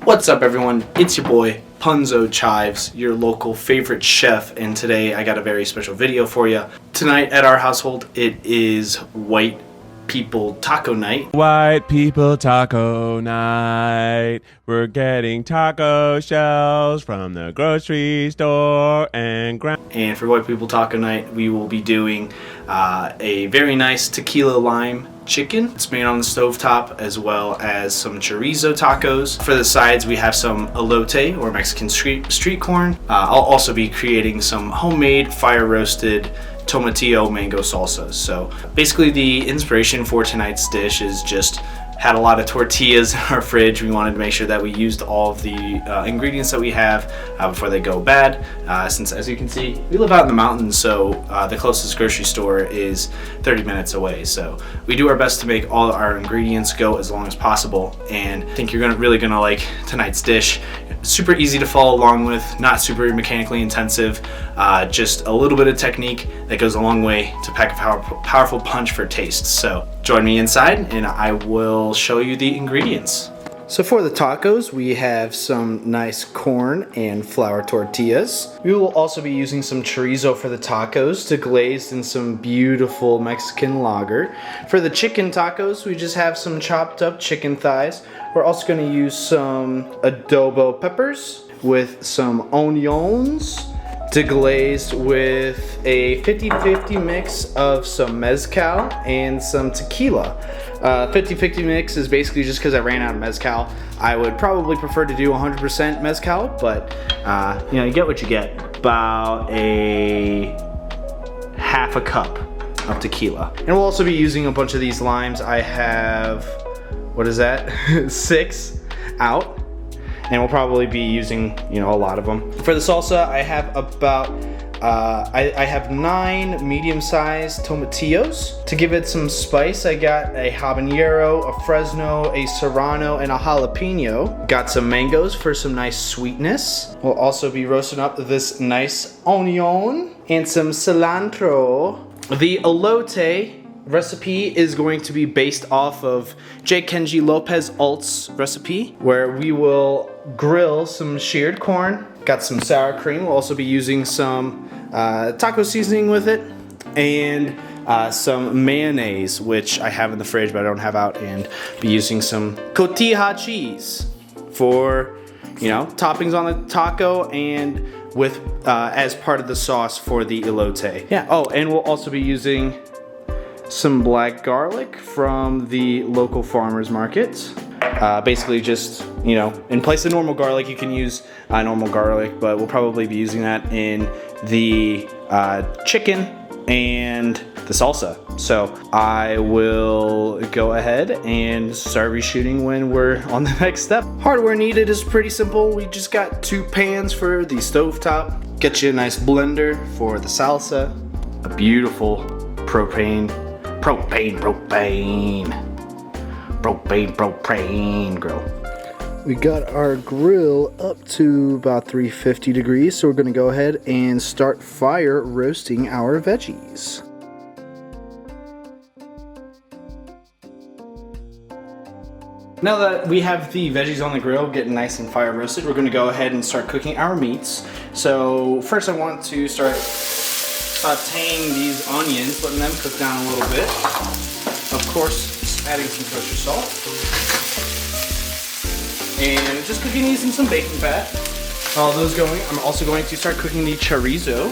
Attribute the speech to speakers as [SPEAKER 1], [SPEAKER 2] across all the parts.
[SPEAKER 1] What's up everyone, it's your boy Punzo Chives, your local favorite chef, and today I got a very special video for you. Tonight at our household it is white people taco night.
[SPEAKER 2] White people taco night. We're getting taco shells from the grocery store and
[SPEAKER 1] for white people taco night we will be doing a very nice tequila lime chicken. It's made on the stovetop, as well as some chorizo tacos. For the sides we have some elote or Mexican street corn. I'll also be creating some homemade fire roasted tomatillo mango salsas. So basically the inspiration for tonight's dish is just had a lot of tortillas in our fridge. We wanted to make sure that we used all of the ingredients that we have before they go bad, since as you can see we live out in the mountains, so the closest grocery store is 30 minutes away. So we do our best to make all our ingredients go as long as possible, and I think you're really gonna like tonight's dish. Super easy to follow along with, not super mechanically intensive, just a little bit of technique that goes a long way to pack a powerful punch for taste. So join me inside and I will show you the ingredients. So for the tacos, we have some nice corn and flour tortillas. We will also be using some chorizo for the tacos, deglazed in some beautiful Mexican lager. For the chicken tacos, we just have some chopped up chicken thighs. We're also going to use some adobo peppers with some onions, deglazed with a 50-50 mix of some mezcal and some tequila. 50-50 mix is basically just because I ran out of mezcal. I would probably prefer to do 100% mezcal, but you know, you get what you get. About a half a cup of tequila. And we'll also be using a bunch of these limes. I have, what is that? 6 out. And we'll probably be using, you know, a lot of them. For the salsa, I have about, I have 9 medium-sized tomatillos. To give it some spice, I got a habanero, a Fresno, a serrano, and a jalapeno. Got some mangoes for some nice sweetness. We'll also be roasting up this nice onion and some cilantro. The elote recipe is going to be based off of J. Kenji Lopez Alt's recipe, where we will grill some sheared corn. Got some sour cream. We'll also be using some taco seasoning with it, and some mayonnaise, which I have in the fridge but I don't have out, and be using some cotija cheese for, you know, toppings on the taco and with as part of the sauce for the elote. Yeah. Oh, and we'll also be using some black garlic from the local farmers market. Basically just, you know, in place of normal garlic you can use normal garlic, but we'll probably be using that in the chicken and the salsa. So I will go ahead and start reshooting when we're on the next step. Hardware needed is pretty simple. We just got 2 pans for the stovetop. Get you a nice blender for the salsa. A beautiful propane grill. We got our grill up to about 350 degrees, so we're going to go ahead and start fire roasting our veggies. Now that we have the veggies on the grill getting nice and fire roasted, we're going to go ahead and start cooking our meats. So first I want to start sauteing these onions, letting them cook down a little bit. Of course, adding some kosher salt. And just cooking these in some baking fat. All those going, I'm also going to start cooking the chorizo.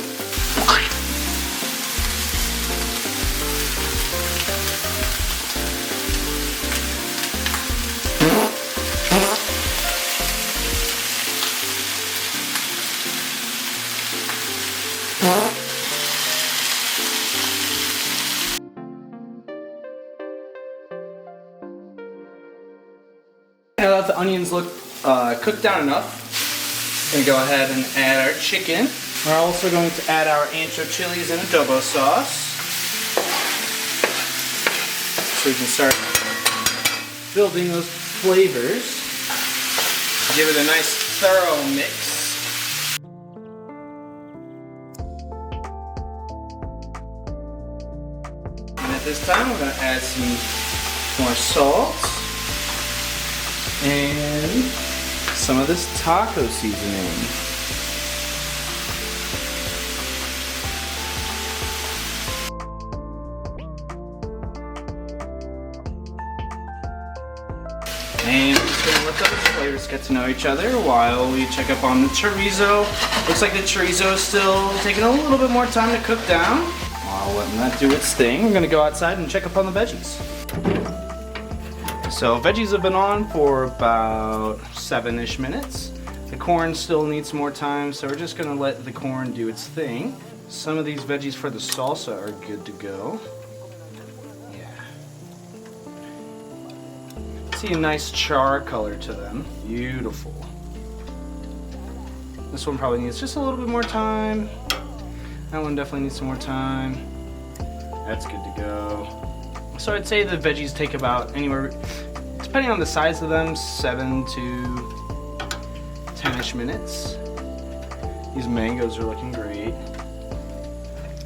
[SPEAKER 1] Now that the onions look cooked down enough, I'm going to go ahead and add our chicken. We're also going to add our ancho chilies and adobo sauce, so we can start building those flavors. Give it a nice thorough mix. And at this time, we're going to add some more salt and some of this taco seasoning. And we're just gonna let those flavors get to know each other while we check up on the chorizo. Looks like the chorizo is still taking a little bit more time to cook down. While letting that do its thing, we're gonna go outside and check up on the veggies. So veggies have been on for about 7-ish minutes. The corn still needs more time, so we're just gonna let the corn do its thing. Some of these veggies for the salsa are good to go. See a nice char color to them. Beautiful. This one probably needs just a little bit more time. That one definitely needs some more time. That's good to go. So I'd say the veggies take about anywhere, depending on the size of them, 7 to 10-ish minutes. These mangoes are looking great.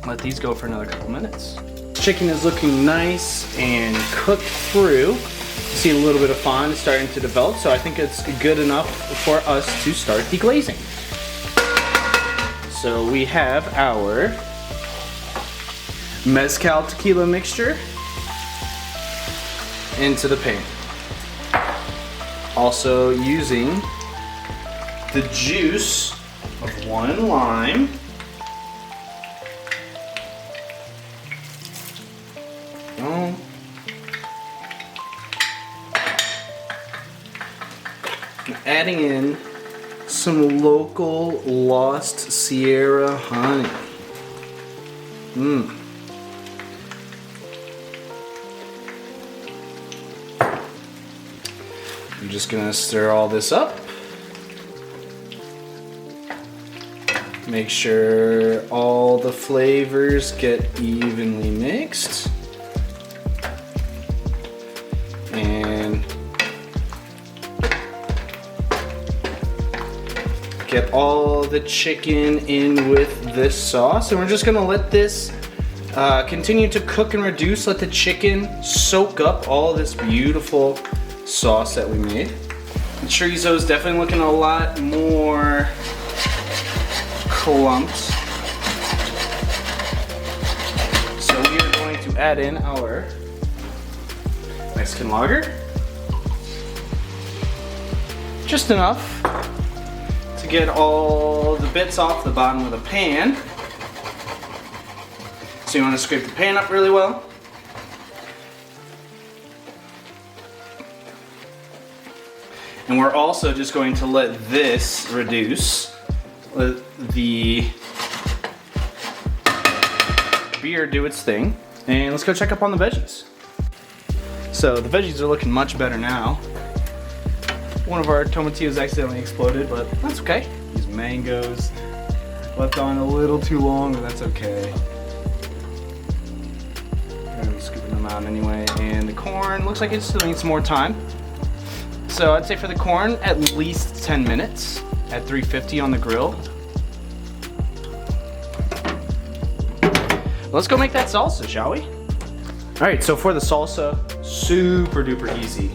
[SPEAKER 1] Let these go for another couple minutes. Chicken is looking nice and cooked through. See a little bit of fond starting to develop, so I think it's good enough for us to start deglazing. So we have our Mezcal tequila mixture into the pan. Also using the juice of 1 lime. Adding in some local Lost Sierra honey. I'm just gonna stir all this up. Make sure all the flavors get evenly mixed. And get all the chicken in with this sauce, and we're just gonna let this continue to cook and reduce. Let the chicken soak up all this beautiful sauce that we made. The chorizo is definitely looking a lot more clumped. So we are going to add in our Mexican lager. Just enough to get all the bits off the bottom of the pan. So you want to scrape the pan up really well. And we're also just going to let this reduce. Let the beer do its thing. And let's go check up on the veggies. So the veggies are looking much better now. One of our tomatillos accidentally exploded, but that's okay. These mangoes left on a little too long, but that's okay. I'm scooping them out anyway. And the corn looks like it still needs some more time. So I'd say for the corn, at least 10 minutes at 350 on the grill. Let's go make that salsa, shall we? All right, so for the salsa, super duper easy.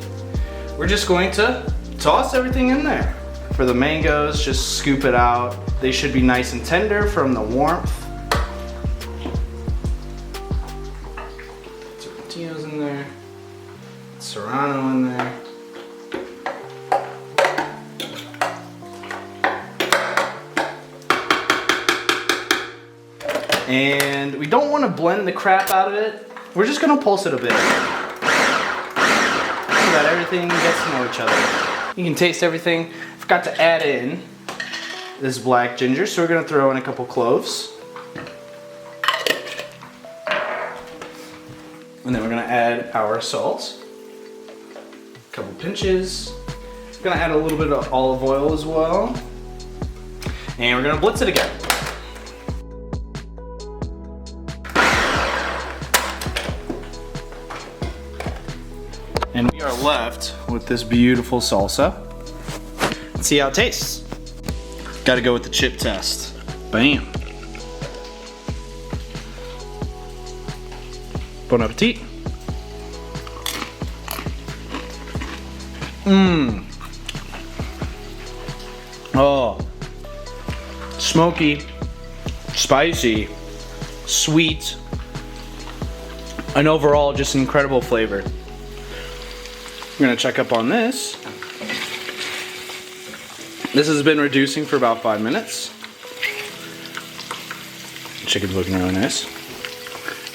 [SPEAKER 1] We're just going to toss everything in there. For the mangoes, just scoop it out. They should be nice and tender from the warmth. Tomatillos in there. Serrano in there. And we don't want to blend the crap out of it. We're just going to pulse it a bit. So that everything gets to know each other. You can taste everything. Forgot to add in this black ginger, so we're going to throw in a couple cloves. And then we're going to add our salt. A couple pinches. We're going to add a little bit of olive oil as well. And we're going to blitz it again. And we are left with this beautiful salsa. Let's see how it tastes. Gotta go with the chip test. Bam. Bon appetit. Oh, smoky, spicy, sweet, and overall just incredible flavor. We're gonna check up on this. This has been reducing for about 5 minutes. Chicken's looking really nice.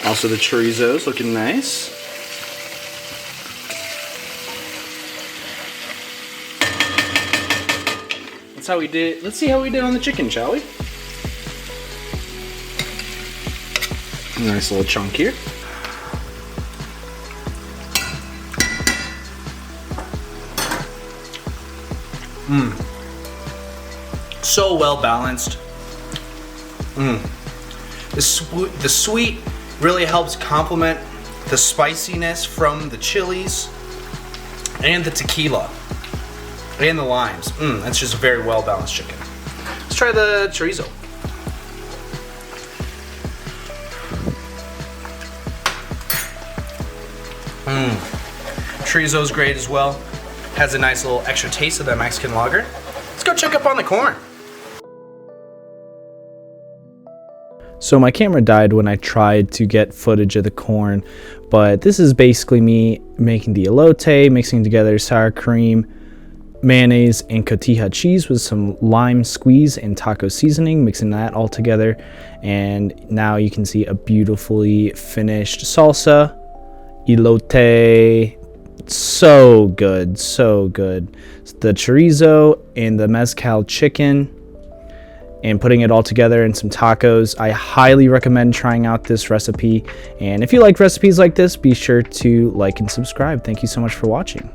[SPEAKER 1] Also the chorizo's looking nice. That's how we did. Let's see how we did on the chicken, shall we? Nice little chunk here. So well balanced. The sweet really helps complement the spiciness from the chilies and the tequila and the limes. That's just a very well balanced chicken. Let's try the chorizo. Chorizo's great as well. Has a nice little extra taste of that Mexican lager. Let's go check up on the corn. So my camera died when I tried to get footage of the corn, but this is basically me making the elote, mixing together sour cream, mayonnaise, and cotija cheese with some lime squeeze and taco seasoning, mixing that all together. And now you can see a beautifully finished salsa, elote. So good, so good. The chorizo and the mezcal chicken, and putting it all together in some tacos. I highly recommend trying out this recipe. And if you like recipes like this, be sure to like and subscribe. Thank you so much for watching.